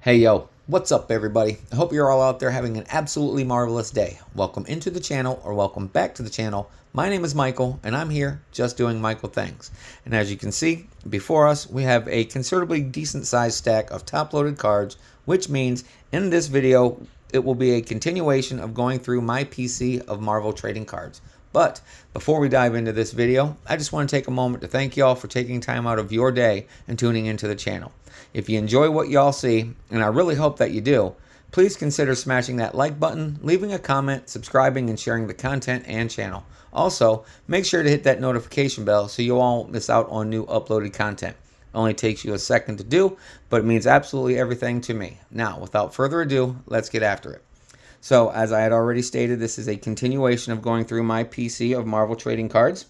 Hey yo, what's up everybody? I hope you're all out there having an absolutely marvelous day. Welcome into the channel or welcome back to the channel. My name is Michael and I'm here just doing Michael things. And as you can see before us, we have a considerably decent sized stack of top loaded cards, which means in this video it will be a continuation of going through my PC of Marvel trading cards. But before we dive into this video, I just want to take a moment to thank y'all for taking time out of your day and tuning into the channel. If you enjoy what y'all see, and I really hope that you do, please consider smashing that like button, leaving a comment, subscribing, and sharing the content and channel. Also, make sure to hit that notification bell so you won't miss out on new uploaded content. It only takes you a second to do, but it means absolutely everything to me. Now, without further ado, let's get after it. So, as I had already stated, this is a continuation of going through my PC of Marvel trading cards.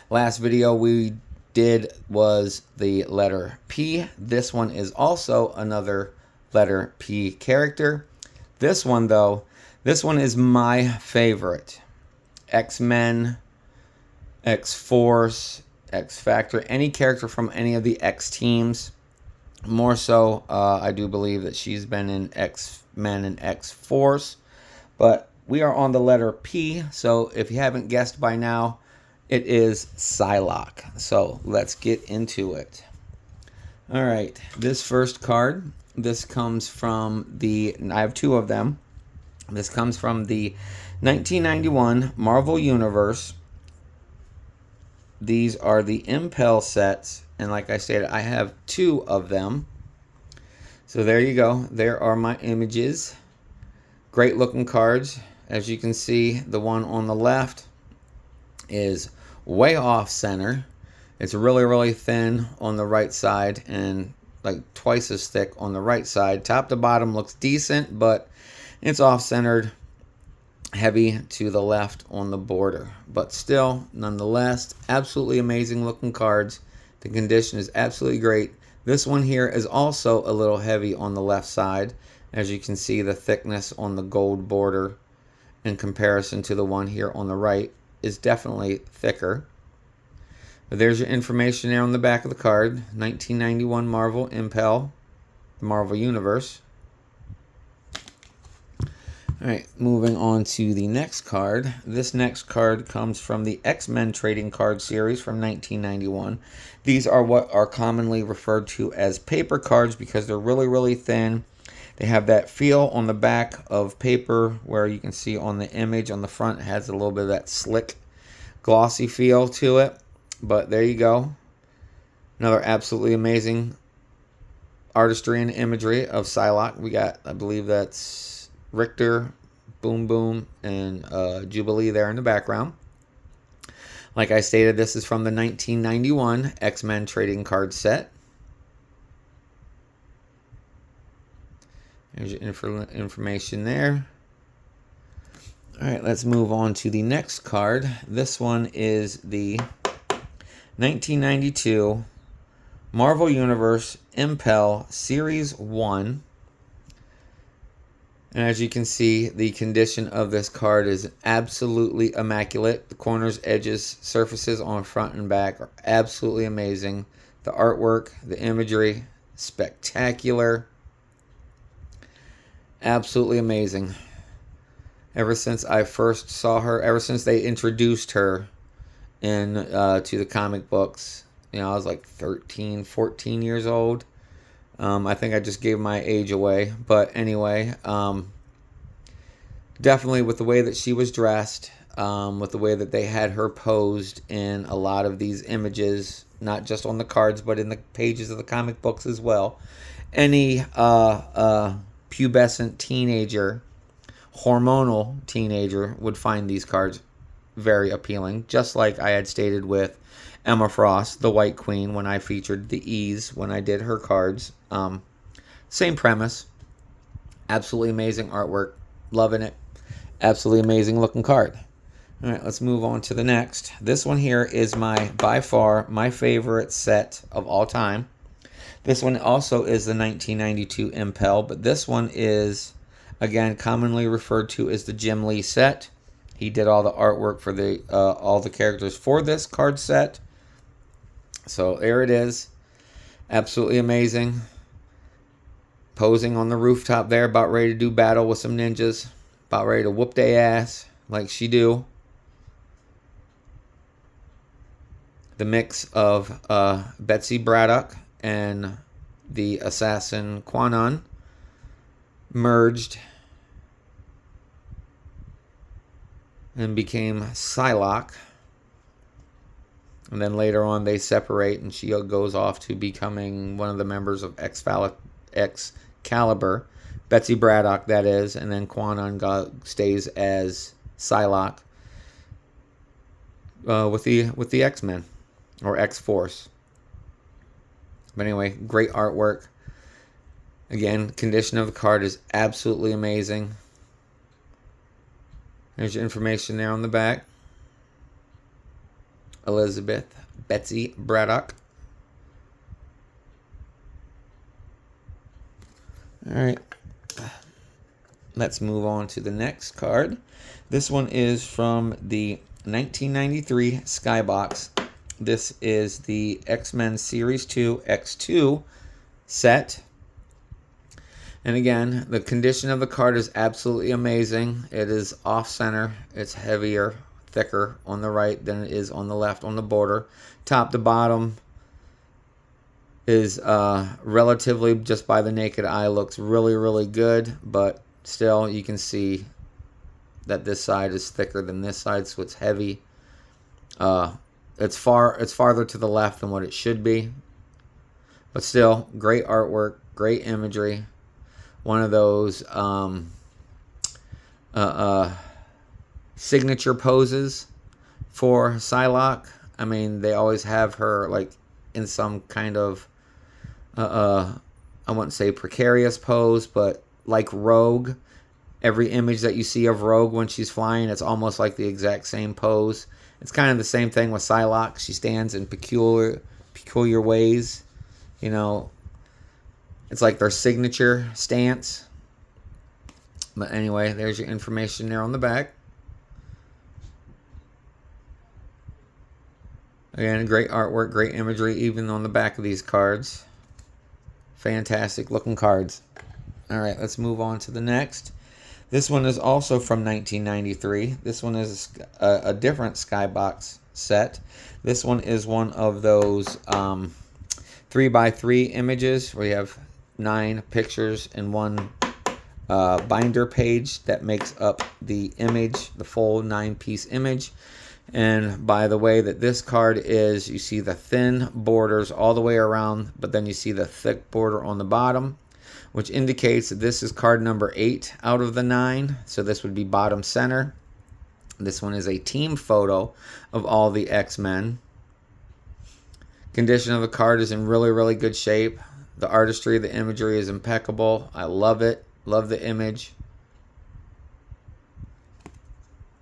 Last video we did was the letter P. This one is also another letter P character. This one, though, this one is my favorite. X-Men, X-Force, X-Factor, any character from any of the X teams. More so, I do believe that she's been in X-Men and X-Force. But we are on the letter P, so if you haven't guessed by now, it is Psylocke. So let's get into it. All right, this first card, this comes from I have two of them. This comes from the 1991 Marvel Universe. These are the Impel sets, and like I stated, I have two of them. So there you go. There are my images. Great looking cards. As you can see, the one on the left is way off center. It's really thin on the right side and like twice as thick on the right side. Top to bottom looks decent, but it's off centered, heavy to the left on the border, but still, nonetheless, absolutely amazing looking cards. The condition is absolutely great. This one here is also a little heavy on the left side. As you can see, the thickness on the gold border in comparison to the one here on the right is definitely thicker. But there's your information there on the back of the card. 1991 Marvel Impel, the Marvel Universe. Alright, moving on to the next card. This next card comes from the X-Men trading card series from 1991. These are what are commonly referred to as paper cards because they're really thin. They have that feel on the back of paper where you can see on the image on the front it has a little bit of that slick, glossy feel to it. But there you go. Another absolutely amazing artistry and imagery of Psylocke. We got, I believe that's Richter, Boom Boom, and Jubilee there in the background. Like I stated, this is from the 1991 X-Men trading card set. There's your information there. Alright, let's move on to the next card. This one is the 1992 Marvel Universe Impel Series 1. And as you can see, the condition of this card is absolutely immaculate. The corners, edges, surfaces on front and back are absolutely amazing. The artwork, the imagery, spectacular. Absolutely amazing. Ever since I first saw her, ever since they introduced her in to the comic books, you know, I was like 13, 14 years old. I think I just gave my age away. But anyway, definitely with the way that she was dressed, with the way that they had her posed in a lot of these images, not just on the cards, but in the pages of the comic books as well. Any pubescent teenager, hormonal teenager would find these cards very appealing, just like I had stated with Emma Frost, the White Queen, when I featured the E's when I did her cards. Same premise. Absolutely amazing artwork. Loving it. Absolutely amazing looking card. All right, let's move on to the next. This one here is by far my favorite set of all time. This one also is the 1992 Impel, but this one is, again, commonly referred to as the Jim Lee set. He did all the artwork for all the characters for this card set. So there it is. Absolutely amazing. posing on the rooftop there, about ready to do battle with some ninjas, about ready to whoop their ass like she do. The mix of Betsy Braddock and the assassin Quanon merged and became Psylocke. And then later on they separate and she goes off to becoming one of the members of Excalibur. Betsy Braddock, that is. And then Quanon stays as Psylocke with the X-Men. Or X-Force. But anyway, great artwork. Again, condition of the card is absolutely amazing. There's your information there on the back. Elizabeth Betsy Braddock. Alright. Let's move on to the next card. This one is from the 1993 Skybox. This is the X-Men Series 2 X2 set. And again, the condition of the card is absolutely amazing. It is off-center. It's heavier, thicker on the right than it is on the left on the border. Top to bottom is relatively, just by the naked eye, looks really, really good. But still, you can see that this side is thicker than this side, so it's heavy. It's farther to the left than what it should be. But still, great artwork, great imagery. One of those signature poses for Psylocke. I mean, they always have her like in some kind of I wouldn't say precarious pose, but like Rogue. Every image that you see of Rogue when she's flying, it's almost like the exact same pose. It's kind of the same thing with Psylocke. She stands in peculiar ways. You know, it's like their signature stance. But anyway, there's your information there on the back. Again, great artwork, great imagery, even on the back of these cards. Fantastic looking cards. All right, let's move on to the next. This one is also from 1993. This one is a different Skybox set. This one is one of those 3x3 images where you have 9 pictures in one binder page that makes up the image, the full 9-piece image. And by the way that this card is, you see the thin borders all the way around, but then you see the thick border on the bottom, which indicates that this is card number 8 out of the 9. So this would be bottom center. This one is a team photo of all the X-Men. Condition of the card is in really, really good shape. The artistry, the imagery is impeccable. I love it. Love the image.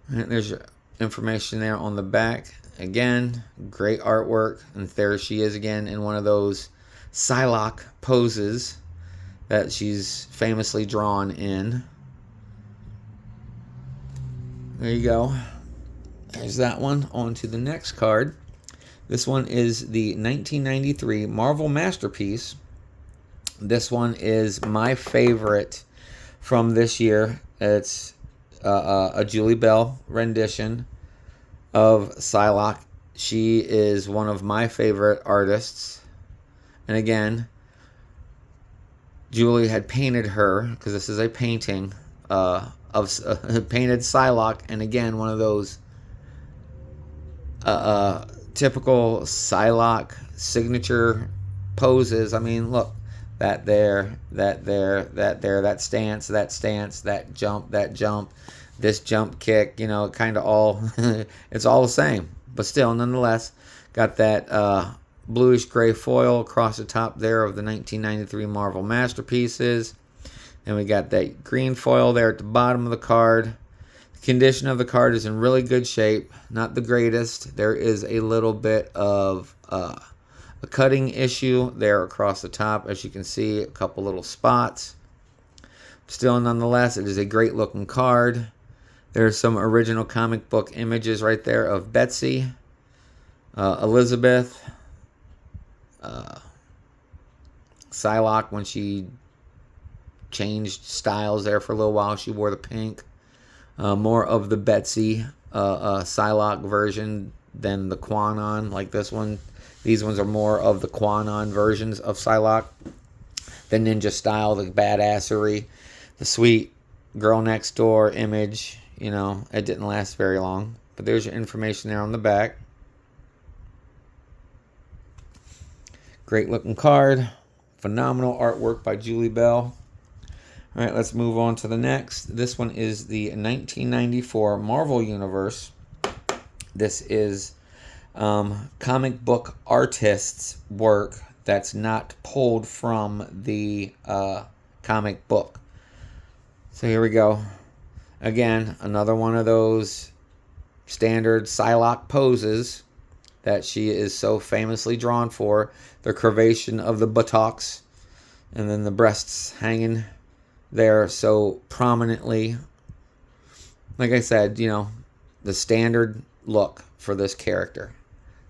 And there's your information there on the back. Again, great artwork. And there she is again in one of those Psylocke poses that she's famously drawn in. There you go. There's that one. On to the next card. This one is the 1993 Marvel Masterpiece. This one is my favorite from this year. It's a Julie Bell rendition of Psylocke. She is one of my favorite artists. And again, Julie had painted her, because this is a painting of painted Psylocke, and again, one of those typical Psylocke signature poses. I mean, look, that there, that there, that there, that stance, that jump, this jump kick, you know, kind of all, it's all the same, but still, nonetheless, got that bluish gray foil across the top there of the 1993 Marvel Masterpieces. And we got that green foil there at the bottom of the card. The condition of the card is in really good shape. Not the greatest. There is a little bit of a cutting issue there across the top. As you can see, a couple little spots. Still, nonetheless, it is a great looking card. There's some original comic book images right there of Betsy, Elizabeth, Psylocke when she changed styles there for a little while. She wore the pink. More of the Betsy Psylocke version than the Quanon, like this one. These ones are more of the Quanon versions of Psylocke. The ninja style, the badassery, the sweet girl next door image. You know, it didn't last very long. But there's your information there on the back. Great looking card. Phenomenal artwork by Julie Bell. All right, let's move on to the next. This one is the 1994 Marvel Universe. This is comic book artists' work that's not pulled from the comic book. So here we go. Again, another one of those standard Psylocke poses that she is so famously drawn for. The curvation of the buttocks and then the breasts hanging there so prominently. Like I said, you know, the standard look for this character.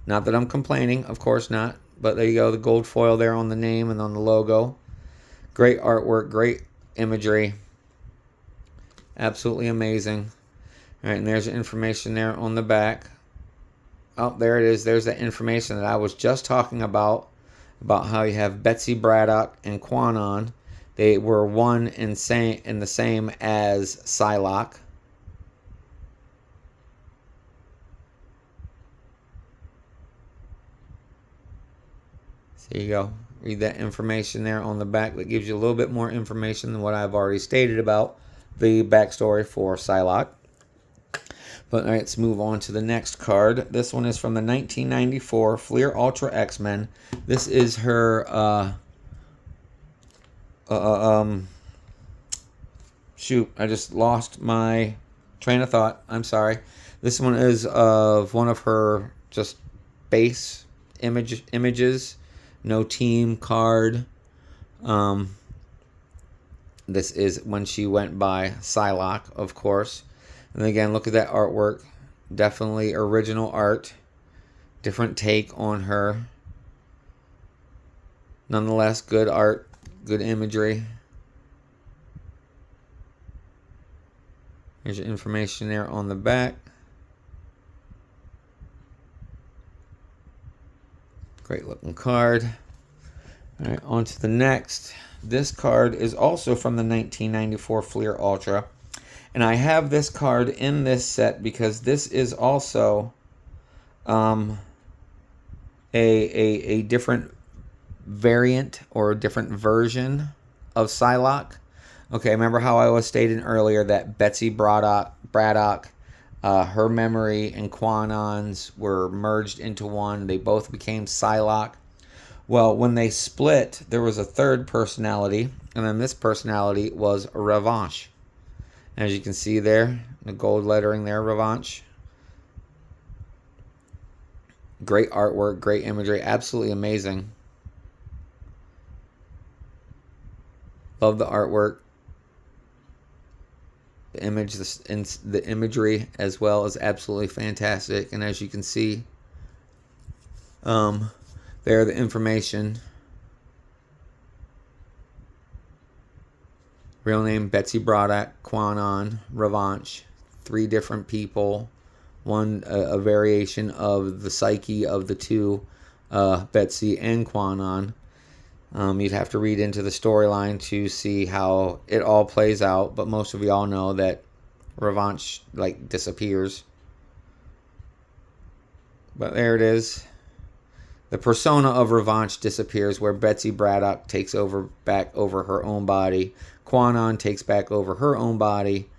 Not that I'm complaining, of course not. But there you go, the gold foil there on the name and on the logo. Great artwork, great imagery. Absolutely amazing. All right, and there's the information there on the back. Oh, there it is. There's that information that I was just talking about how you have Betsy Braddock and Quanon. They were one and the same as Psylocke. So there you go. Read that information there on the back. That gives you a little bit more information than what I've already stated about the backstory for Psylocke. But all right, let's move on to the next card. This one is from the 1994 Fleer Ultra X-Men. This is her shoot, I just lost my train of thought. I'm sorry. This one is of one of her just base images. No team card. This is when she went by Psylocke, of course. And again, look at that artwork. Definitely original art. Different take on her. Nonetheless, good art. Good imagery. Here's your information there on the back. Great looking card. All right, on to the next. This card is also from the 1994 Fleer Ultra. And I have this card in this set because this is also a different variant or a different version of Psylocke. Okay, remember how I was stating earlier that Betsy Braddock, her memory and Quanon's were merged into one. They both became Psylocke. Well, when they split, there was a third personality, and then this personality was Revanche. As you can see there, the gold lettering there, Revanche. Great artwork, great imagery, absolutely amazing. Love the artwork. The image, the imagery as well is absolutely fantastic. And as you can see, there the information. Real name Betsy Braddock, Quanon, Revanche. 3 different people. One a variation of the psyche of the two, Betsy and Quanon. You'd have to read into the storyline to see how it all plays out, but most of y'all know that Revanche disappears. But there it is. The persona of Revanche disappears, where Betsy Braddock takes back over her own body. Quanon takes back over her own body.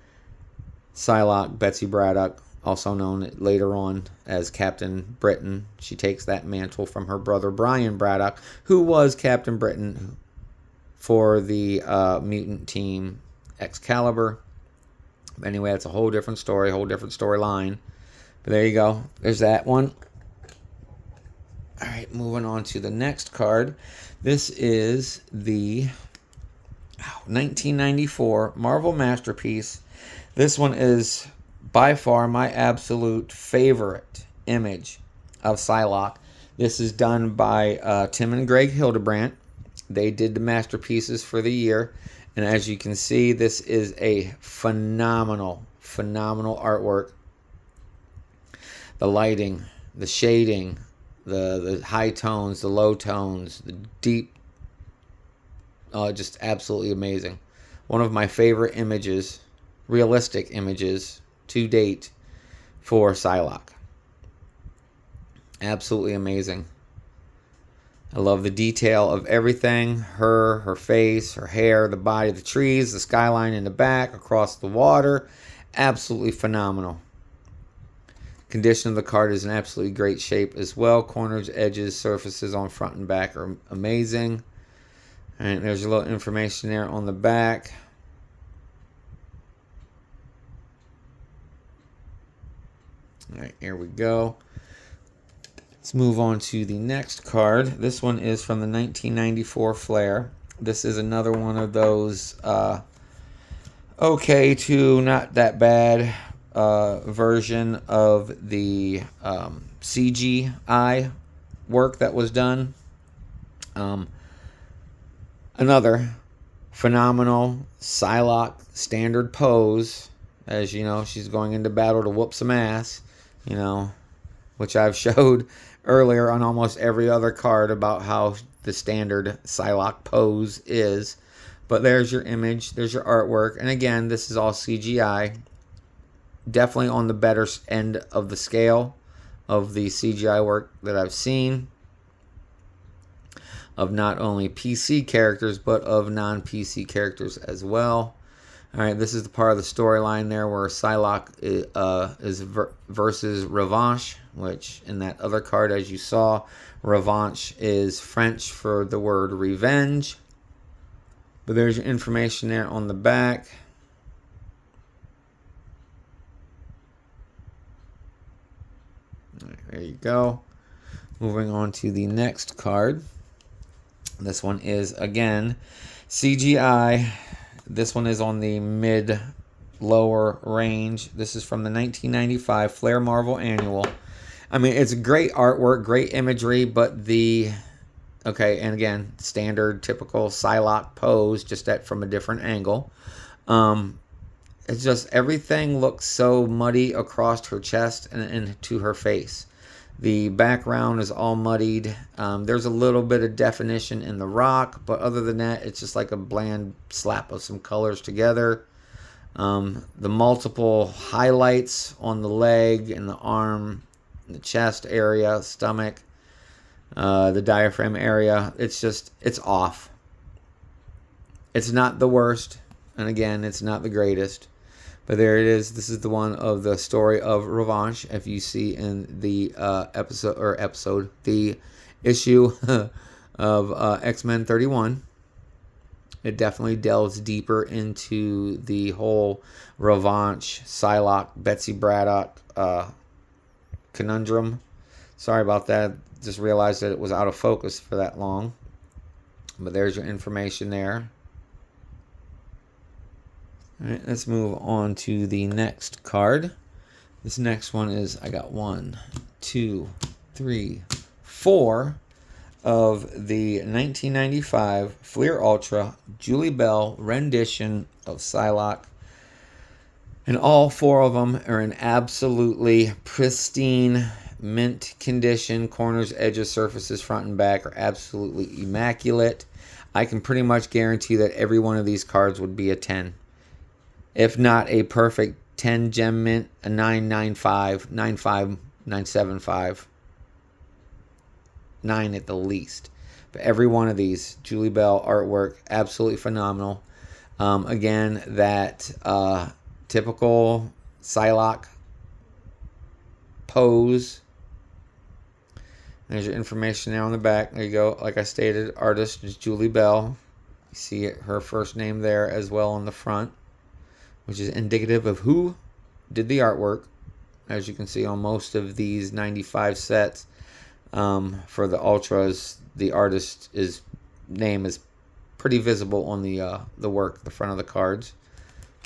Psylocke, Betsy Braddock, also known later on as Captain Britain. She takes that mantle from her brother Brian Braddock, who was Captain Britain for the mutant team Excalibur. Anyway, that's a whole different story, whole different storyline. But there you go. There's that one. All right, moving on to the next card. This is the 1994 Marvel Masterpiece. This one is by far my absolute favorite image of Psylocke. This is done by Tim and Greg Hildebrandt. They did the masterpieces for the year. And as you can see, this is a phenomenal artwork. The lighting, the shading, the high tones, the low tones, the deep, just absolutely amazing. One of my favorite images, realistic images to date for Psylocke. Absolutely amazing. I love the detail of everything. Her face, her hair, the body, the trees, the skyline in the back, across the water. Absolutely phenomenal. Condition of the card is in absolutely great shape as well. Corners, edges, surfaces on front and back are amazing. And there's a little information there on the back. All right, here we go. Let's move on to the next card. This one is from the 1994 Flair. This is another one of those okay to not that bad version of the CGI work that was done. Another phenomenal Psylocke standard pose. As you know, she's going into battle to whoop some ass, which I've showed earlier on almost every other card about how the standard Psylocke pose is. But there's your image, there's your artwork, and again, this is all CGI. Definitely on the better end of the scale of the CGI work that I've seen, of not only PC characters, but of non-PC characters as well. Alright, this is the part of the storyline there where Psylocke is versus Revanche, which in that other card, as you saw, Revanche is French for the word revenge. But there's your information there on the back. Alright, there you go. Moving on to the next card. This one is, again, CGI. This one is on the mid-lower range. This is from the 1995 Flair Marvel Annual. I mean, it's great artwork, great imagery, but okay, and again, standard, typical Psylocke pose, just from a different angle. It's just everything looks so muddy across her chest and to her face. The background is all muddied. There's a little bit of definition in the rock, but other than that, it's just like a bland slap of some colors together. The multiple highlights on the leg and the arm, the chest area, stomach, the diaphragm area, it's off. It's not the worst, and again, it's not the greatest. But there it is. This is the one of the story of Revanche. If you see in the the issue of X-Men 31, it definitely delves deeper into the whole Revanche, Psylocke, Betsy Braddock conundrum. Sorry about that. Just realized that it was out of focus for that long. But there's your information there. All right, let's move on to the next card. This next one is, I got 1, 2, 3, 4 of the 1995 Fleer Ultra Julie Bell rendition of Psylocke. And all 4 of them are in absolutely pristine mint condition. Corners, edges, surfaces, front and back are absolutely immaculate. I can pretty much guarantee that every one of these cards would be a 10. If not a perfect 10 gem mint, a 995, 95, 975, 9 at the least. But every one of these, Julie Bell artwork, absolutely phenomenal. Again, that typical Psylocke pose. There's your information there on the back. There you go. Like I stated, artist is Julie Bell. You see her first name there as well on the front, which is indicative of who did the artwork. As you can see on most of these 95 sets, for the Ultras, the artist's name is pretty visible on the work, the front of the cards.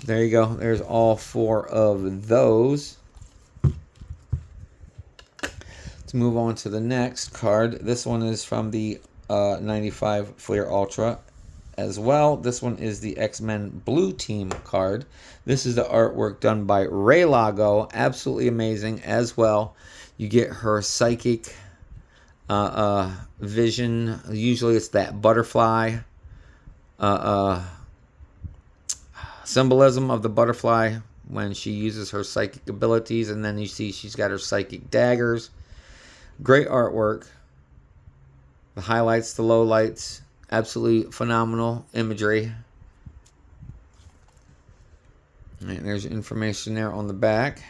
There you go. There's all 4 of those. Let's move on to the next card. This one is from the 95 Fleer Ultra. as well. This one is the X-Men Blue Team card. This is the artwork done by Ray Lago. Absolutely amazing as well. You get her psychic vision. Usually it's that butterfly symbolism of the butterfly when she uses her psychic abilities, and then you see she's got her psychic daggers. Great artwork. The highlights, the lowlights, absolutely phenomenal imagery. All right, there's information there on the back.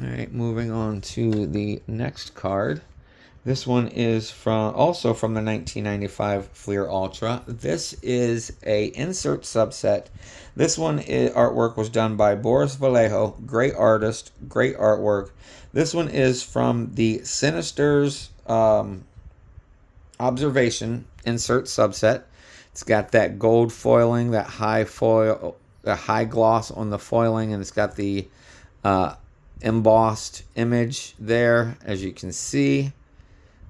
All right, moving on to the next card. This one is also from the 1995 Fleer Ultra. This is a insert subset. This one artwork was done by Boris Vallejo. Great artist, great artwork. This one is from the Sinister's Observation insert subset. It's got that gold foiling, that high foil, the high gloss on the foiling, and it's got the embossed image there, as you can see.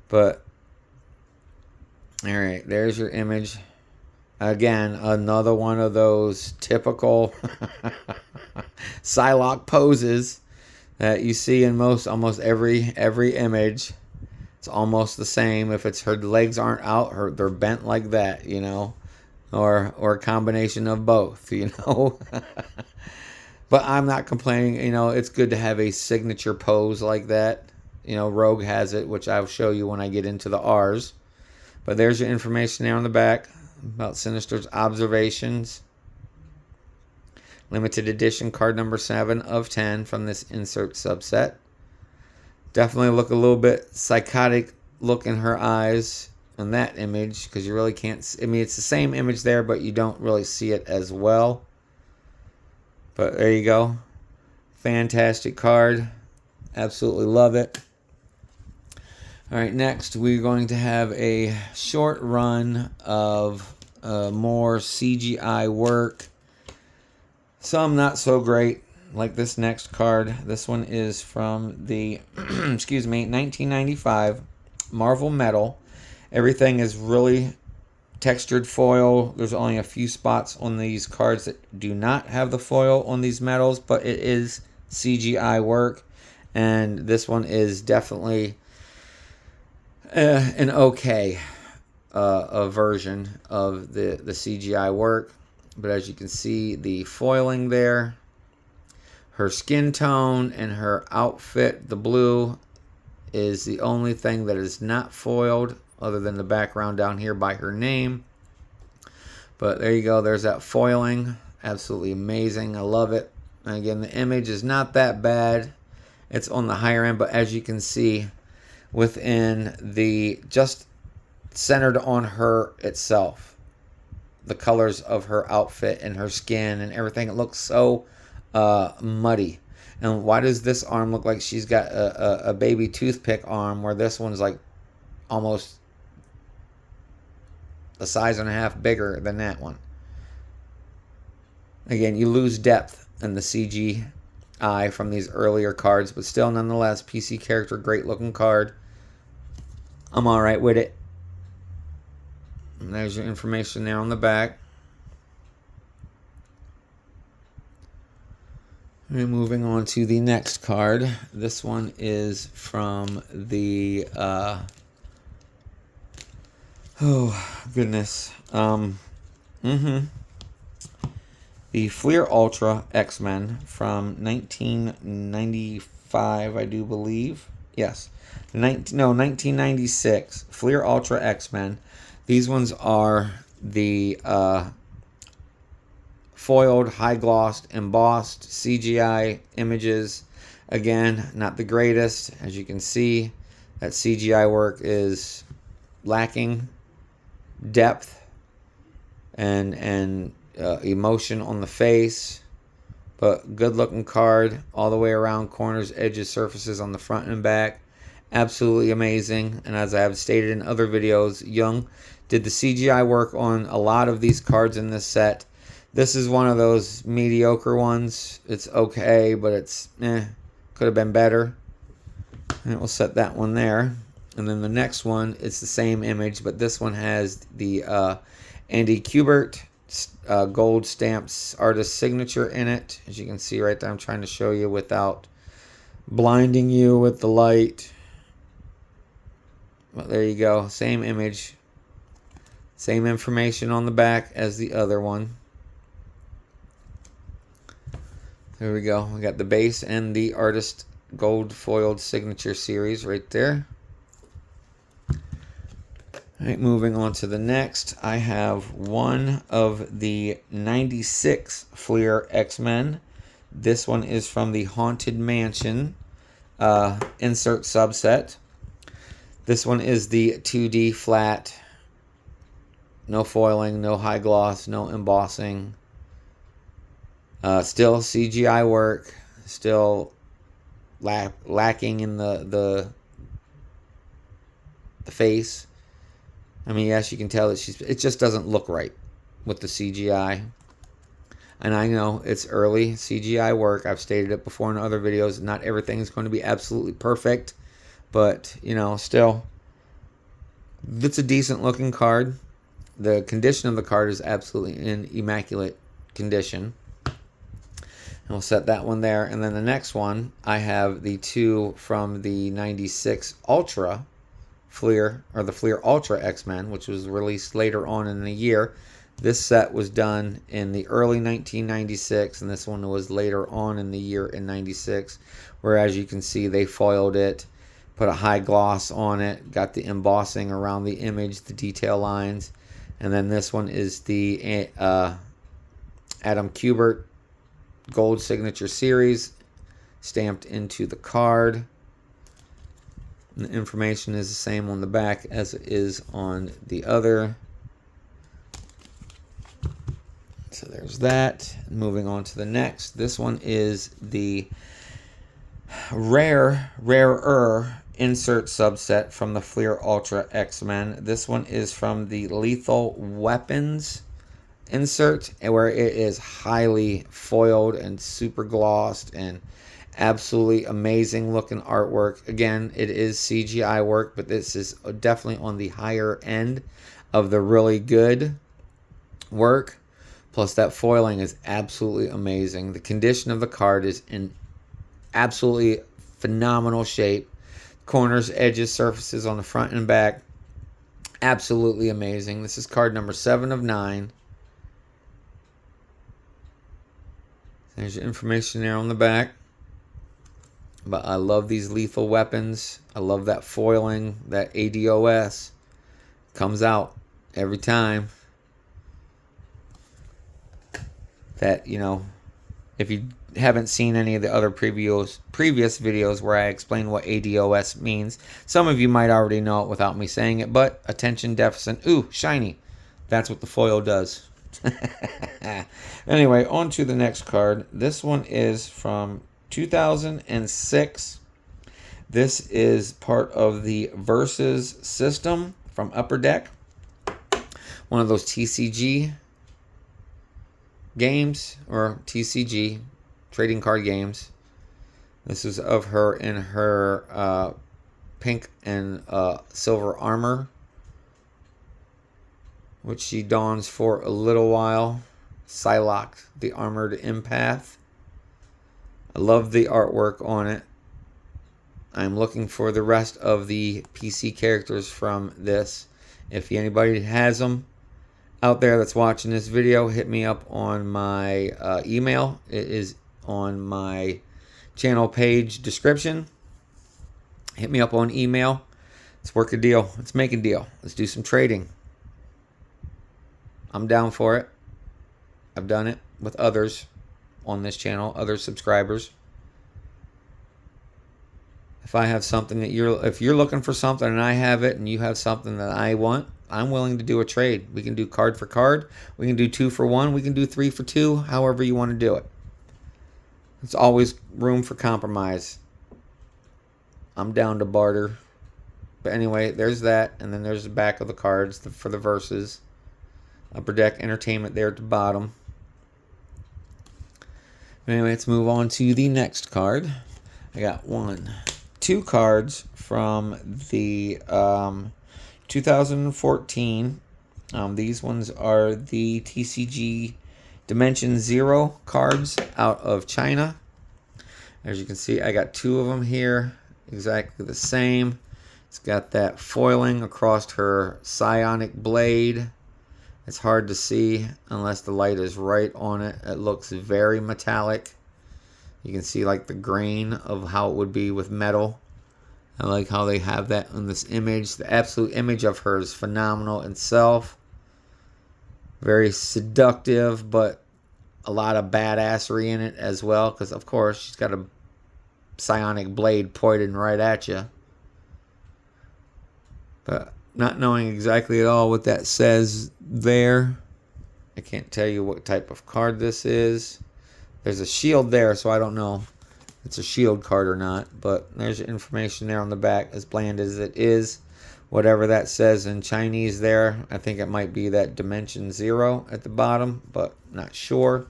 But all right, there's your image. Again, another one of those typical Psylocke poses that you see in almost every image. It's almost the same. If it's her legs aren't out, they're bent like that, you know, or a combination of both, you know. But I'm not complaining. You know, it's good to have a signature pose like that. You know, Rogue has it, which I'll show you when I get into the R's. But there's your information there on the back about Sinister's Observations. Limited edition card number 7 of 10 from this insert subset. Definitely look a little bit psychotic look in her eyes in that image, because you really can't. I mean, it's the same image there, but you don't really see it as well. But there you go. Fantastic card. Absolutely love it. All right, next we're going to have a short run of more CGI work. Some not so great, like this next card. This one is from the, 1995 Marvel Metal. Everything is really textured foil. There's only a few spots on these cards that do not have the foil on these metals, but it is CGI work. And this one is definitely an okay a version of the CGI work. But as you can see, the foiling there, her skin tone and her outfit, the blue, is the only thing that is not foiled, other than the background down here by her name. But there you go. There's that foiling. Absolutely amazing. I love it. And again, the image is not that bad. It's on the higher end, but as you can see, within the, just centered on her itself, the colors of her outfit and her skin and everything, it looks so muddy. And why does this arm look like she's got a baby toothpick arm, where this one's like almost a size and a half bigger than that one? Again, you lose depth in the CGI from these earlier cards, but still, nonetheless, PC character, great looking card. I'm all right with it. And there's your information there on the back. And moving on to the next card. This one is from the oh goodness. The Fleer Ultra X-Men from 1995, I do believe. Yes. 1996. Fleer Ultra X-Men. These ones are the foiled, high glossed, embossed CGI images. Again, not the greatest. As you can see, that CGI work is lacking depth and emotion on the face. But good looking card all the way around, corners, edges, surfaces on the front and back. Absolutely amazing. And as I have stated in other videos, Young did the CGI work on a lot of these cards in this set. This is one of those mediocre ones. It's okay, but it's could have been better. And we'll set that one there. And then the next one, it's the same image, but this one has the Andy Kubert gold stamps artist signature in it. As you can see right there, I'm trying to show you without blinding you with the light. Well, there you go. Same image. Same information on the back as the other one. There we go. We got the base and the artist gold foiled signature series right there. All right, moving on to the next. I have one of the 96 Fleer X-Men. This one is from the Haunted Mansion insert subset. This one is the 2D flat. No foiling, no high gloss, no embossing. Still CGI work. Still lacking in the face. I mean, yes, you can tell that it just doesn't look right with the CGI. And I know it's early CGI work. I've stated it before in other videos. Not everything is going to be absolutely perfect. But, you know, still, it's a decent looking card. The condition of the card is absolutely in immaculate condition. And we'll set that one there. And then the next one, I have the two from the 96 Ultra Fleer, or the Fleer Ultra X-Men, which was released later on in the year. This set was done in the early 1996, and this one was later on in the year in 96, where, as you can see, they foiled it, put a high gloss on it, got the embossing around the image, the detail lines. And then this one is the Adam Kubert gold signature series stamped into the card. And the information is the same on the back as it is on the other. So there's that. Moving on to the next. This one is the rarer insert subset from the Fleer Ultra X-Men. This one is from the Lethal Weapons insert, where it is highly foiled and super glossed and absolutely amazing looking artwork. Again, it is CGI work, but this is definitely on the higher end of the really good work. Plus, that foiling is absolutely amazing. The condition of the card is in absolutely phenomenal shape. Corners, edges, surfaces on the front and back, absolutely amazing. This is card number 7 of 9. There's your information there on the back. But I love these Lethal Weapons. I love that foiling, that ADOS. Comes out every time. That, you know, if you haven't seen any of the other previous videos where I explain what ADOS means, some of you might already know it without me saying it, but attention deficit, ooh, shiny. That's what the foil does. Anyway, on to the next card. This one is from 2006. This is part of the Versus system from Upper Deck. One of those TCG games, or TCG trading card games. This is of her in her pink and silver armor, which she dons for a little while. Psylocke, the armored empath. I love the artwork on it. I'm looking for the rest of the PC characters from this. If anybody has them out there that's watching this video, hit me up on my email. It is on my channel page description. Hit me up on email. Let's work a deal. Let's make a deal. Let's do some trading. I'm down for it. I've done it with others on this channel, other subscribers. If I have something that if you're looking for something and I have it, and you have something that I want, I'm willing to do a trade. We can do card for card. We can do 2 for 1. We can do 3 for 2. However you want to do it. There's always room for compromise. I'm down to barter. But anyway, there's that. And then there's the back of the cards for the Versus. Upper Deck Entertainment there at the bottom. Anyway, let's move on to the next card. I got two cards from the 2014. These ones are the TCG Dimension Zero cards out of China. As you can see, I got two of them here, exactly the same. It's got that foiling across her psionic blade. It's hard to see unless the light is right on it. It looks very metallic. You can see like the grain of how it would be with metal. I like how they have that in this image. The absolute image of her is phenomenal itself. Very seductive, but a lot of badassery in it as well. Because, of course, she's got a psionic blade pointed right at you. But not knowing exactly at all what that says there, I can't tell you what type of card this is. There's a shield there, so I don't know if it's a shield card or not. But there's information there on the back, as bland as it is. Whatever that says in Chinese there, I think it might be that Dimension Zero at the bottom, but not sure.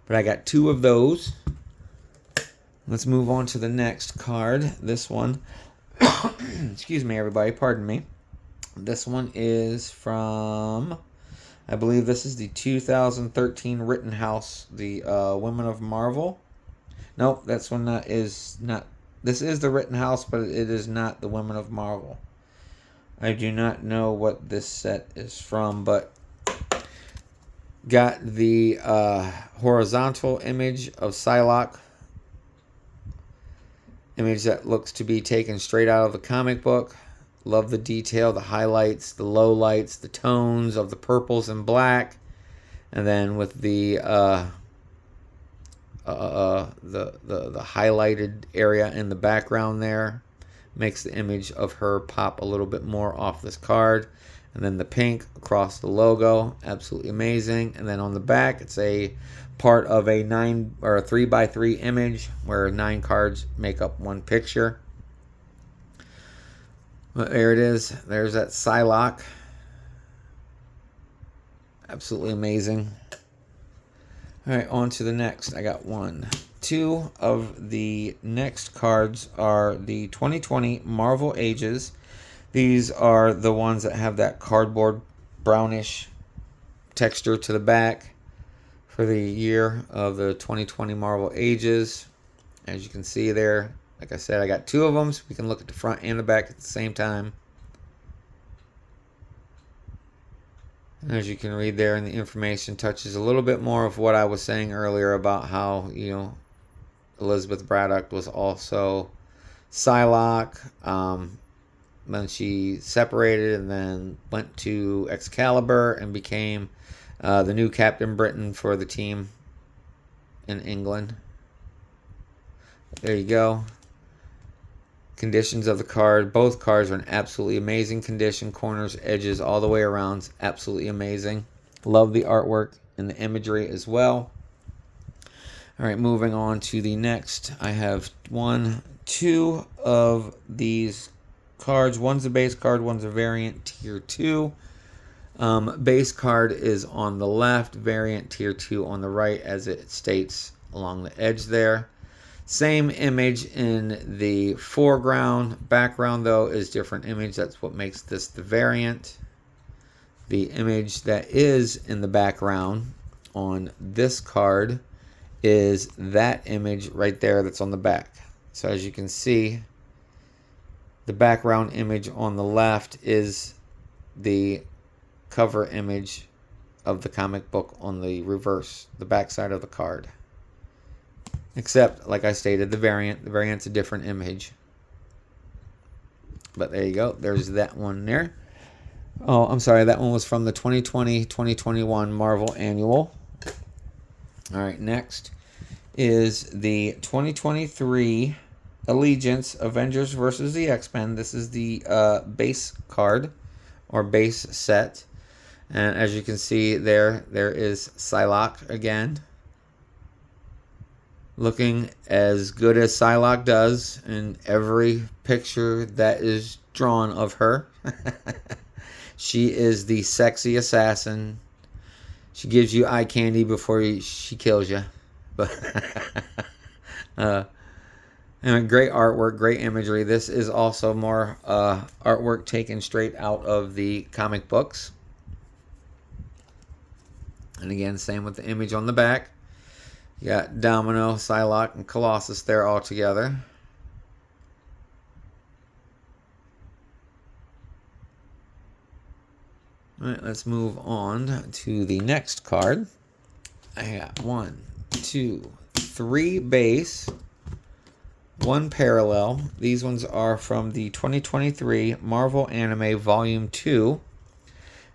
But I got two of those. Let's move on to the next card. This one, excuse me, everybody, pardon me. This one is from, I believe this is the 2013 Rittenhouse, the Women of Marvel. Nope, that's one that is not. This is the Rittenhouse, but it is not the Women of Marvel. I do not know what this set is from, but got the horizontal image of Psylocke. Image that looks to be taken straight out of the comic book. Love the detail, the highlights, the lowlights, the tones of the purples and black. And then with the highlighted area in the background there. Makes the image of her pop a little bit more off this card. And then the pink across the logo, absolutely amazing. And then on the back, it's a part of a 3x3 image where 9 cards make up one picture. But there it is. There's that Psylocke. Absolutely amazing. All right, on to the next. I got one. Two of the next cards are the 2020 Marvel Ages. These are the ones that have that cardboard brownish texture to the back for the year of the 2020 Marvel Ages. As you can see there, like I said, I got two of them, so we can look at the front and the back at the same time. As you can read there, and the information touches a little bit more of what I was saying earlier about how, Elizabeth Braddock was also Psylocke. Then she separated and then went to Excalibur and became the new Captain Britain for the team in England. There you go. Conditions of the card. Both cards are in absolutely amazing condition. Corners, edges, all the way around. Absolutely amazing. Love the artwork and the imagery as well. All right, moving on to the next. I have two of these cards. One's a base card, one's a variant tier 2. Base card is on the left, variant tier 2 on the right, as it states along the edge there. Same image in the foreground. Background, though, is different image. That's what makes this the variant. The image that is in the background on this card is that image right there that's on the back. So as you can see, the background image on the left is the cover image of the comic book on the reverse, the back side of the card. Except, like I stated, the variant's a different image. But there you go. There's that one there. Oh, I'm sorry. That one was from the 2020-2021 Marvel Annual. All right, next is the 2023 Allegiance Avengers versus the X-Men. This is the base card or base set. And as you can see there is Psylocke again. Looking as good as Psylocke does in every picture that is drawn of her. She is the sexy assassin. She gives you eye candy before she kills you. But and great artwork, great imagery. This is also more artwork taken straight out of the comic books. And again, same with the image on the back. You got Domino, Psylocke, and Colossus there all together. All right, let's move on to the next card. I got 1, 2, 3 base, 1 parallel. These ones are from the 2023 Marvel Anime Volume 2.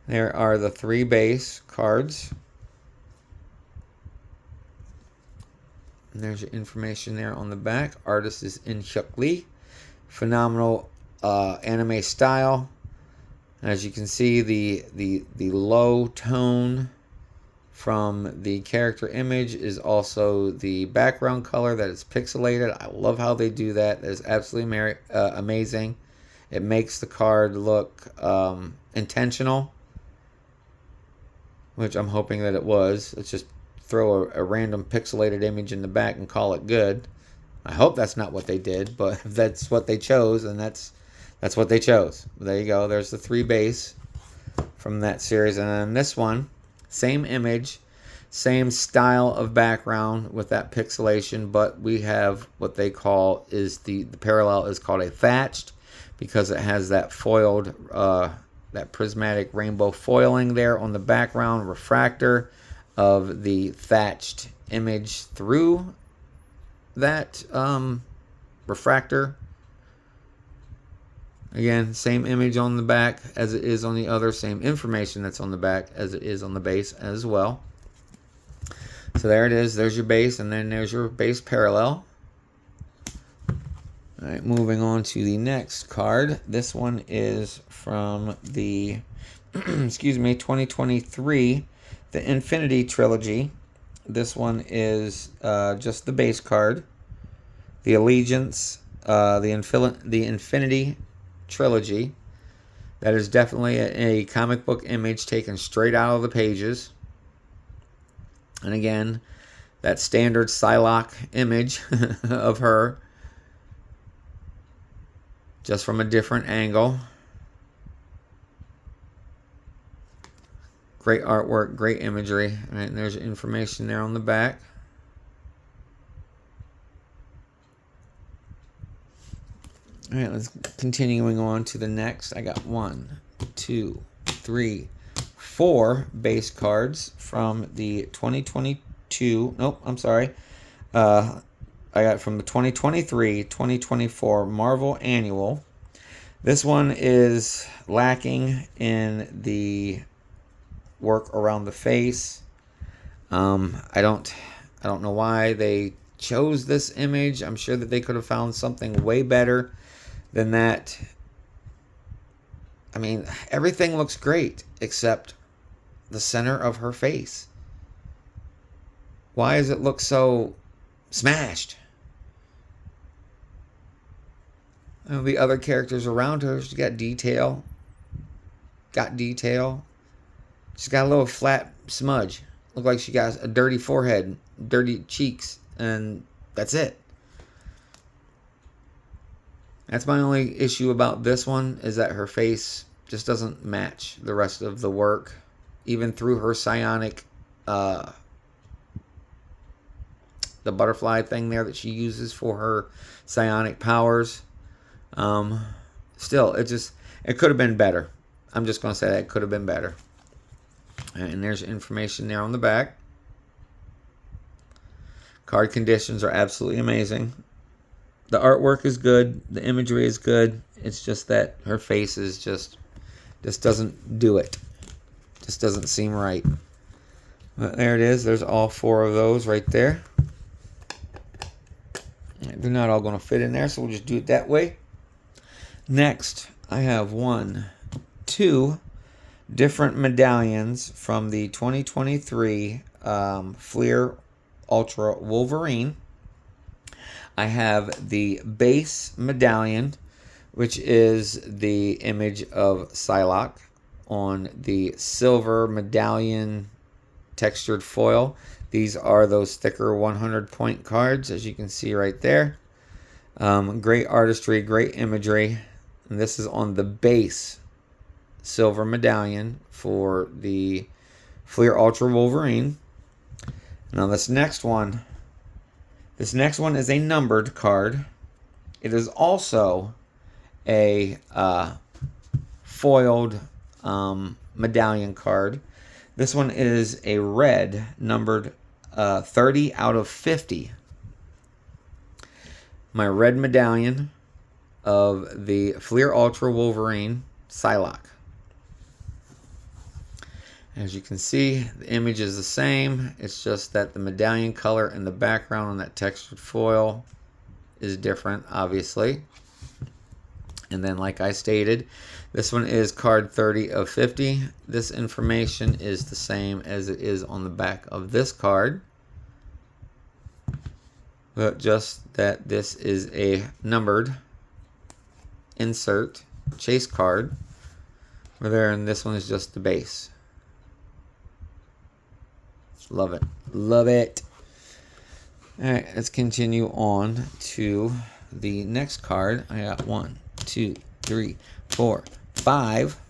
There are the 3 base cards. And there's your information there on the back. Artist is In-Hyuk Lee. Phenomenal anime style. As you can see, the low tone from the character image is also the background color that is pixelated. I love how they do that. That is absolutely amazing. It makes the card look intentional, which I'm hoping that it was. Let's just throw a random pixelated image in the back and call it good. I hope that's not what they did, but if that's what they chose, then that's what they chose. There you go. There's the 3 base from that series. And then this one, same image, same style of background with that pixelation, but we have what they call is the parallel is called a thatched, because it has that foiled, that prismatic rainbow foiling there on the background, refractor of the thatched image through that refractor. Again, same image on the back as it is on the other. Same information that's on the back as it is on the base as well. So there it is. There's your base, and then there's your base parallel. All right, moving on to the next card. This one is from the, excuse me, 2023, the Infinity Trilogy. This one is just the base card. The Allegiance, the Infinity Trilogy. That is definitely a comic book image taken straight out of the pages. And again, that standard Psylocke image of her, just from a different angle. Great artwork, great imagery. All right, and there's information there on the back. All right, let's continuing on to the next. I got 1, 2, 3, 4 base cards from the 2022. Nope, I'm sorry. I got from the 2023-2024 Marvel Annual. This one is lacking in the work around the face. I don't know why they chose this image. I'm sure that they could have found something way better than that. I mean, everything looks great except the center of her face. Why does it look so smashed? And the other characters around her, she's got detail. She's got a little flat smudge. Look like she got a dirty forehead, dirty cheeks, and that's it. That's my only issue about this one, is that her face just doesn't match the rest of the work. Even through her psionic, the butterfly thing there that she uses for her psionic powers. Still, it could have been better. I'm just going to say that it could have been better. And there's information there on the back. Card conditions are absolutely amazing. The artwork is good. The imagery is good. It's just that her face is just doesn't do it. Just doesn't seem right. But there it is. There's all 4 of those right there. They're not all going to fit in there, so we'll just do it that way. Next, I have 1, 2 different medallions from the 2023 Fleer Ultra Wolverine. I have the base medallion, which is the image of Psylocke on the silver medallion textured foil. These are those thicker 100 point cards, as you can see right there. Great artistry, great imagery. And this is on the base silver medallion for the Fleer Ultra Wolverine. Now this next one is a numbered card. It is also a foiled medallion card. This one is a red, numbered 30 out of 50. My red medallion of the Fleer Ultra Wolverine Psylocke. As you can see, the image is the same. It's just that the medallion color in the background on that textured foil is different, obviously. And then, like I stated, this one is card 30 of 50. This information is the same as it is on the back of this card, but just that this is a numbered insert chase card over there, and this one is just the base. Love it. Love it. All right, let's continue on to the next card. I got 1, 2, 3, 4, 5.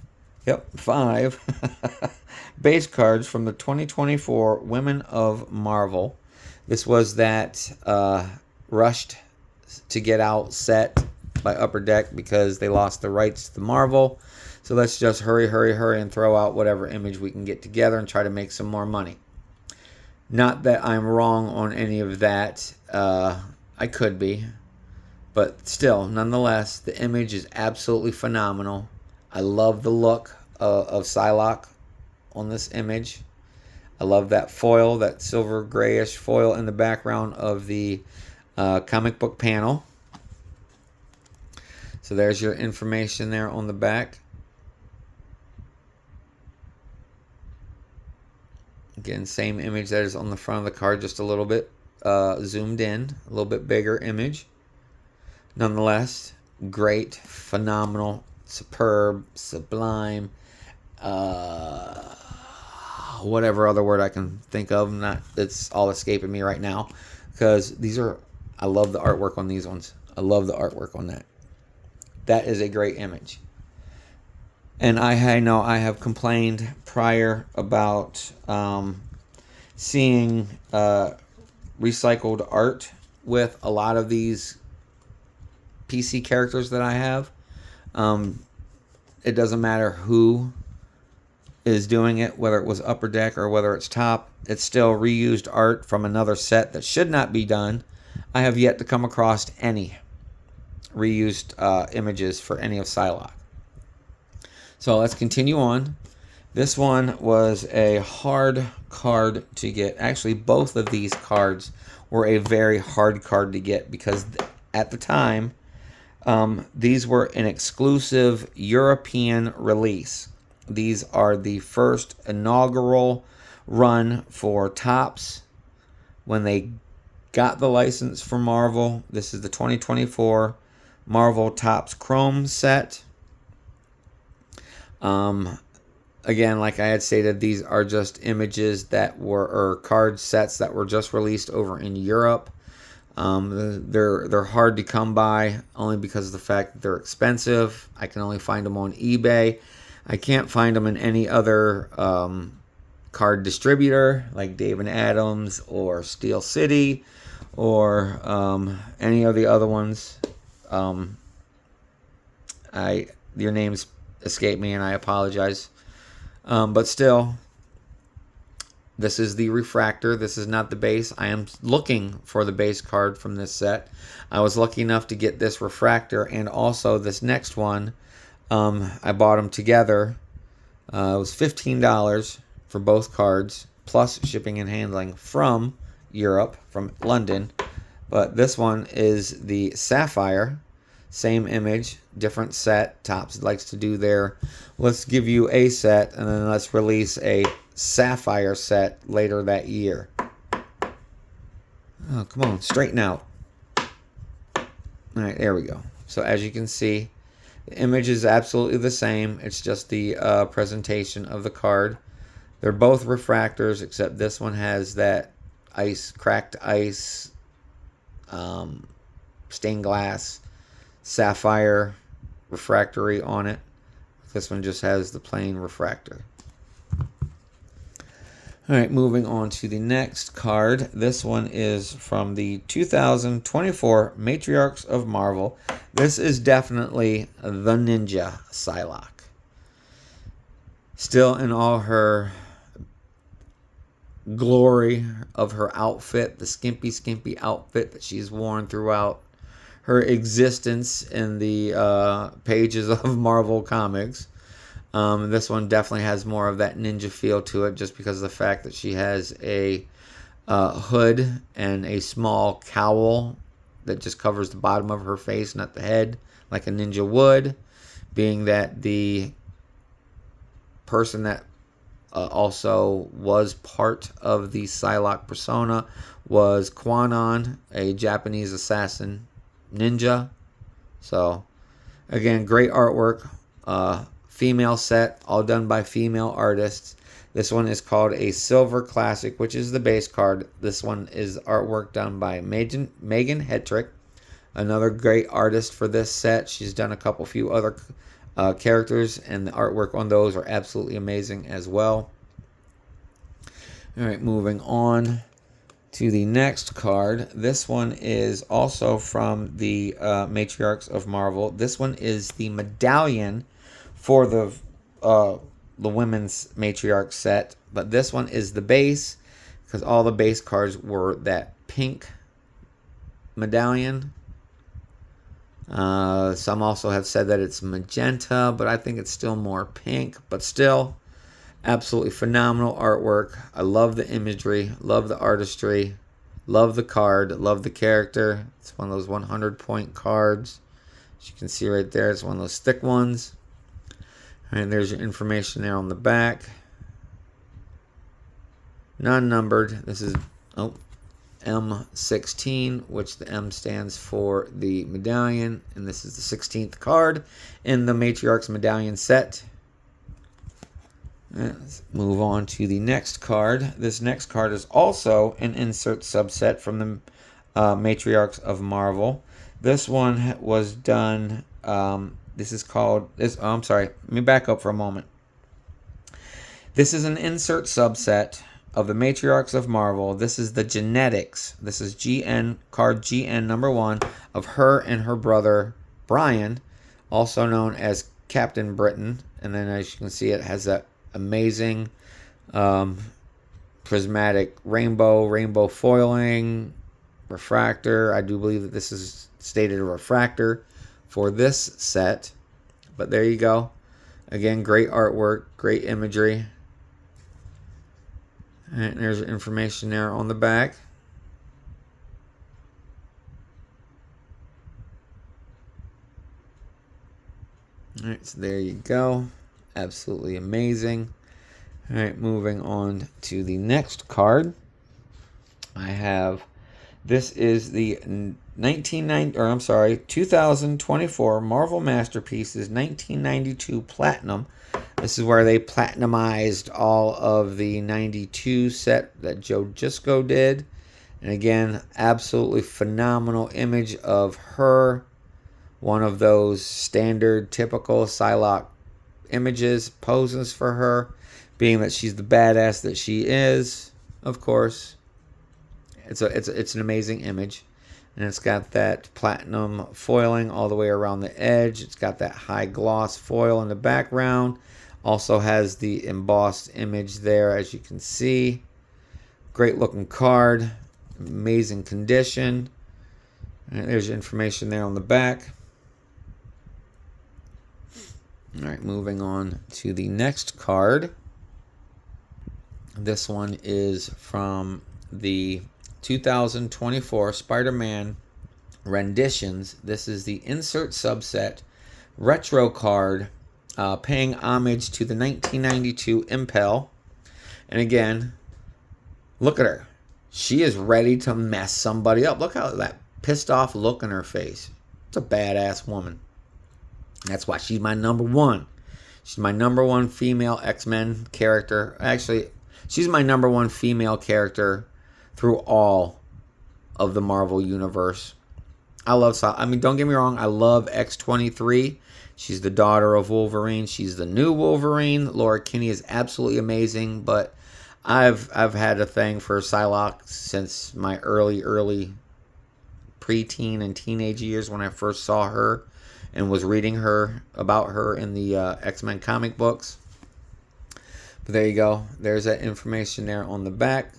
Yep, 5 base cards from the 2024 Women of Marvel. This was that rushed to get out set by Upper Deck because they lost the rights to the Marvel. So let's just hurry and throw out whatever image we can get together and try to make some more money. Not that I'm wrong on any of that. I could be. But still, nonetheless, the image is absolutely phenomenal. I love the look of Psylocke on this image. I love that foil, that silver grayish foil in the background of the comic book panel. So there's your information there on the back. Again, same image that is on the front of the card, just a little bit zoomed in, a little bit bigger image. Nonetheless, great, phenomenal, superb, sublime, whatever other word I can think of. It's all escaping me right now because I love the artwork on these ones. I love the artwork on that. That is a great image. And I know I have complained prior about seeing recycled art with a lot of these PC characters that I have. It doesn't matter who is doing it, whether it was Upper Deck or whether it's Top. It's still reused art from another set that should not be done. I have yet to come across any reused images for any of Psylocke. So let's continue on. This one was a hard card to get. Actually, both of these cards were a very hard card to get because at the time, these were an exclusive European release. These are the first inaugural run for Topps when they got the license from Marvel. This is the 2024 Marvel Topps Chrome set. Again, like I had stated, these are just images that were, or card sets that were just released over in Europe. They're hard to come by only because of the fact that they're expensive. I can only find them on eBay. I can't find them in any other card distributor like Dave and Adams or Steel City or any of the other ones. Your names escape me and I apologize. But still, this is the refractor. This is not the base. I am looking for the base card from this set. I was lucky enough to get this refractor and also this next one. I bought them together. It was $15 for both cards, plus shipping and handling from Europe, from London. But this one is the Sapphire. Same image, different set. Topps likes to do their, let's give you a set, and then let's release a Sapphire set later that year. Oh, come on, straighten out. All right, there we go. So as you can see, the image is absolutely the same. It's just the presentation of the card. They're both refractors, except this one has that ice, cracked ice, stained glass, sapphire refractory on it. This one just has the plain refractor. All right, moving on to the next card. This one is from the 2024 Matriarchs of Marvel. This is definitely the Ninja Psylocke. Still in all her glory of her outfit, the skimpy outfit that she's worn throughout her existence in the pages of Marvel Comics. This one definitely has more of that ninja feel to it, just because of the fact that she has a hood and a small cowl that just covers the bottom of her face, not the head, like a ninja would. Being that the person that also was part of the Psylocke persona was Kwanon, a Japanese assassin ninja. So, again, great artwork. Female set, all done by female artists. This one is called a Silver Classic, which is the base card. This one is artwork done by Megan Hetrick, another great artist for this set. She's done a few other characters, and the artwork on those are absolutely amazing as well. All right, moving on to the next card. This one is also from the Matriarchs of Marvel. This one is the medallion for the women's matriarch set, but this one is the base, because all the base cards were that pink medallion. Some also have said that it's magenta, but I think it's still more pink, but still absolutely phenomenal artwork. I love the imagery, love the artistry, love the card, love the character. It's one of those 100-point cards. As you can see right there, it's one of those thick ones. And there's your information there on the back. Non-numbered. This is M16, which the M stands for the medallion. And this is the 16th card in the Matriarchs medallion set. Let's move on to the next card. This next card is also an insert subset from the Matriarchs of Marvel. This one was done... I'm sorry. Let me back up for a moment. This is an insert subset of the Matriarchs of Marvel. This is the genetics. This is card GN number 1 of her and her brother Brian, also known as Captain Britain. And then, as you can see, it has that amazing prismatic rainbow foiling, refractor. I do believe that this is stated a refractor for this set, but there you go. Again, great artwork, great imagery, and there's information there on the back. All right, so there you go. Absolutely amazing. All right, moving on to the next card. This is the 2024 Marvel Masterpieces 1992 Platinum. This is where they platinumized all of the 92 set that Joe Jusko did. And again, absolutely phenomenal image of her. One of those standard, typical Psylocke images, poses for her, being that she's the badass that she is, of course. It's an amazing image, and it's got that platinum foiling all the way around the edge. It's got that high gloss foil in the background. Also has the embossed image there, as you can see. Great looking card, amazing condition. And there's information there on the back. All right, moving on to the next card. This one is from the 2024 Spider-Man renditions. This is the insert subset retro card, paying homage to the 1992 Impel. And again, look at her. She is ready to mess somebody up. Look how that pissed off look in her face. It's a badass woman. That's why she's my number one. She's my number one female X-Men character. Actually, she's my number one female character through all of the Marvel Universe. I mean, don't get me wrong, I love X-23. She's the daughter of Wolverine. She's the new Wolverine. Laura Kinney is absolutely amazing, but I've had a thing for Psylocke since my early preteen and teenage years when I first saw her and was reading about her in the X-Men comic books. But there you go. There's that information there on the back.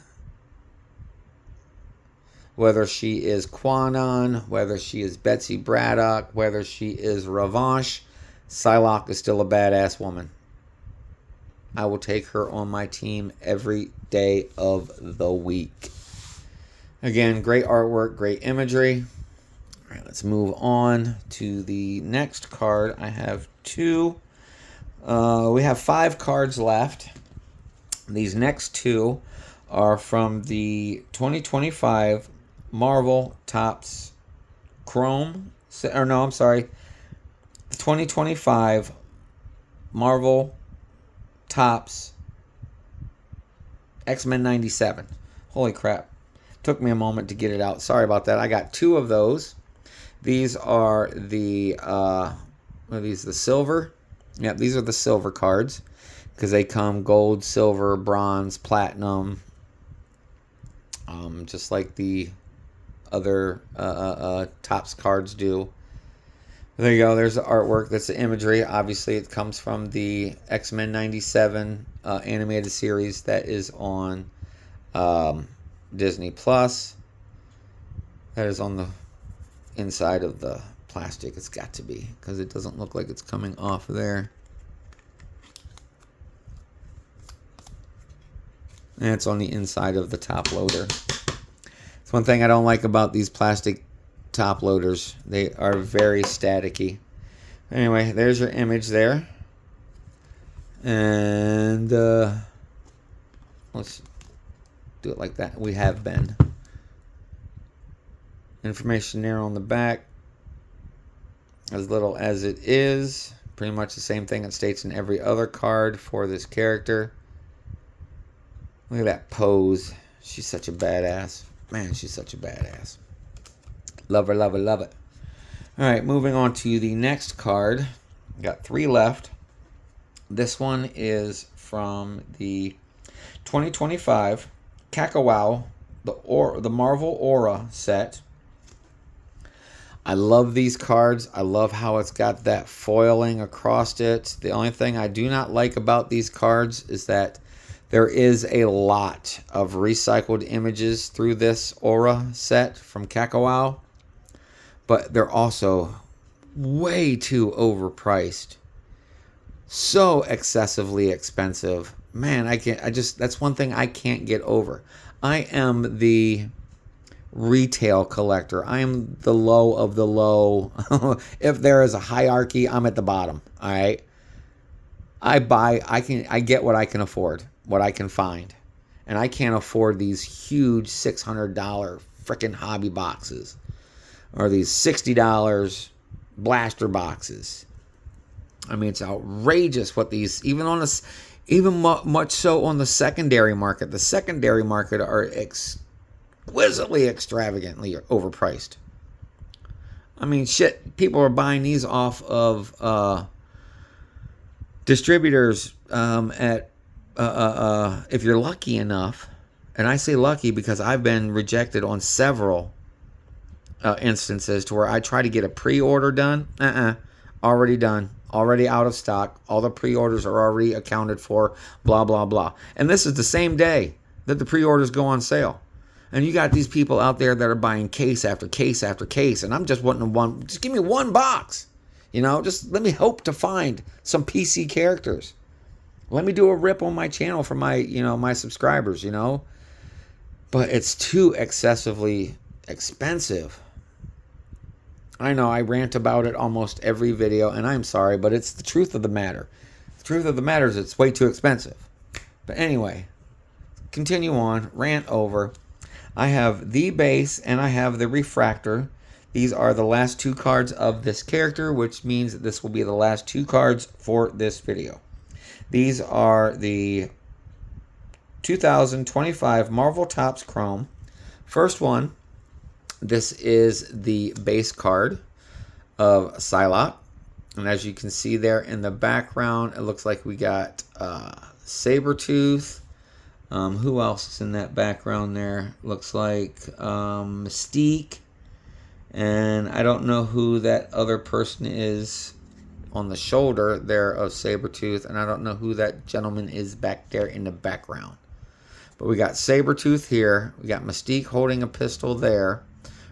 Whether she is Quanon, whether she is Betsy Braddock, whether she is Revanche, Psylocke is still a badass woman. I will take her on my team every day of the week. Again, great artwork, great imagery. All right, let's move on to the next card. I have two. We have 5 cards left. These next 2 are from the 2025 Marvel Topps Chrome. Or no, I'm sorry. The 2025 Marvel Topps X-Men 97. Holy crap. Took me a moment to get it out. Sorry about that. I got 2 of those. These are the, what are these? The silver? Yep, these are the silver cards. Because they come gold, silver, bronze, platinum. Just like the other Topps cards do. There you go. There's the artwork. That's the imagery. Obviously, it comes from the X-Men 97 animated series that is on Disney Plus. That is on the inside of the plastic. It's got to be, because it doesn't look like it's coming off there. And it's on the inside of the top loader. It's one thing I don't like about these plastic top loaders. They are very staticky. Anyway, there's your image there. And let's do it like that. We have been. Information there on the back. As little as it is. Pretty much the same thing it states in every other card for this character. Look at that pose. She's such a badass. Man, she's such a badass. Love her, love her, love it. Alright, moving on to the next card. Got 3 left. This one is from the 2025 Kakao, the Marvel Aura set. I love these cards. I love how it's got that foiling across it. The only thing I do not like about these cards is that there is a lot of recycled images through this Aura set from Kakao, but they're also way too overpriced. So excessively expensive. Man, that's one thing I can't get over. I am the retail collector. I am the low of the low. If there is a hierarchy, I'm at the bottom. All right. I get what I can afford, what I can find. And I can't afford these huge $600 freaking hobby boxes or these $60 blaster boxes. I mean, it's outrageous what these, much so on the secondary market. The secondary market are exquisitely extravagantly overpriced. I mean, shit, people are buying these off of distributors at if you're lucky enough, and I say lucky because I've been rejected on several instances to where I try to get a pre-order done. Already done. Already out of stock. All the pre-orders are already accounted for. Blah, blah, blah. And this is the same day that the pre-orders go on sale. And you got these people out there that are buying case after case after case. And I'm just wanting just give me one box. You know, just let me hope to find some PC characters. Let me do a rip on my channel for my, my subscribers, But it's too excessively expensive. I know I rant about it almost every video, and I'm sorry, but it's the truth of the matter. The truth of the matter is it's way too expensive. But anyway, continue on, rant over. I have the base and I have the refractor. These are the last 2 cards of this character, which means that this will be the last 2 cards for this video. These are the 2025 Marvel Topps Chrome First one, this is the base card of Psylocke. And as you can see there in the background, it looks like we got Sabretooth. Who else is in that background there? Looks like Mystique. And I don't know who that other person is on the shoulder there of Sabretooth. And I don't know who that gentleman is back there in the background. But we got Sabretooth here. We got Mystique holding a pistol there,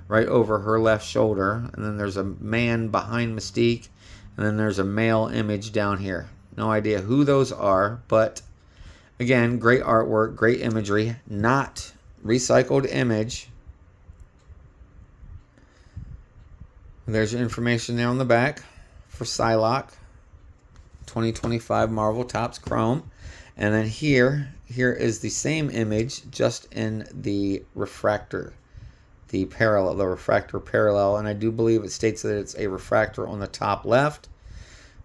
right over her left shoulder. And then there's a man behind Mystique. And then there's a male image down here. No idea who those are, but again, great artwork, great imagery, not recycled image. There's your information there on the back for Psylocke, 2025 Marvel Topps Chrome. And then here is the same image, just in the refractor, the refractor parallel. And I do believe it states that it's a refractor on the top left.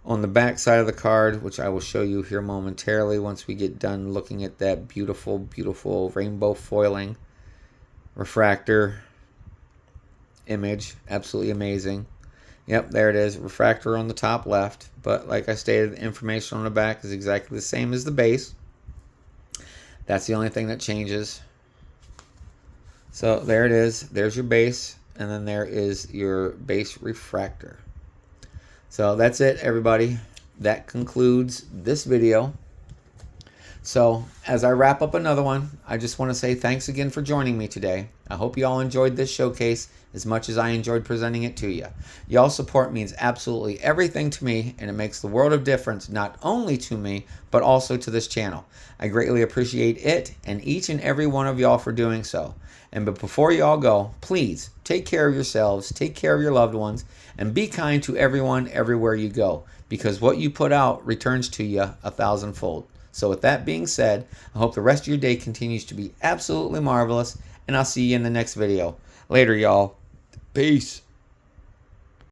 On the back side of the card, which I will show you here momentarily once we get done looking at that beautiful, beautiful rainbow foiling refractor image. Absolutely amazing. Yep, there it is. Refractor on the top left. But like I stated, the information on the back is exactly the same as the base. That's the only thing that changes. So there it is. There's your base. And then there is your base refractor. So that's it, everybody. That concludes this video. So as I wrap up another one, I just want to say thanks again for joining me today. I hope you all enjoyed this showcase as much as I enjoyed presenting it to you. Y'all's support means absolutely everything to me, and it makes the world of difference not only to me, but also to this channel. I greatly appreciate it and each and every one of y'all for doing so. But before y'all go, please take care of yourselves, take care of your loved ones, and be kind to everyone everywhere you go, because what you put out returns to you 1,000-fold. So with that being said, I hope the rest of your day continues to be absolutely marvelous, and I'll see you in the next video. Later, y'all. Peace.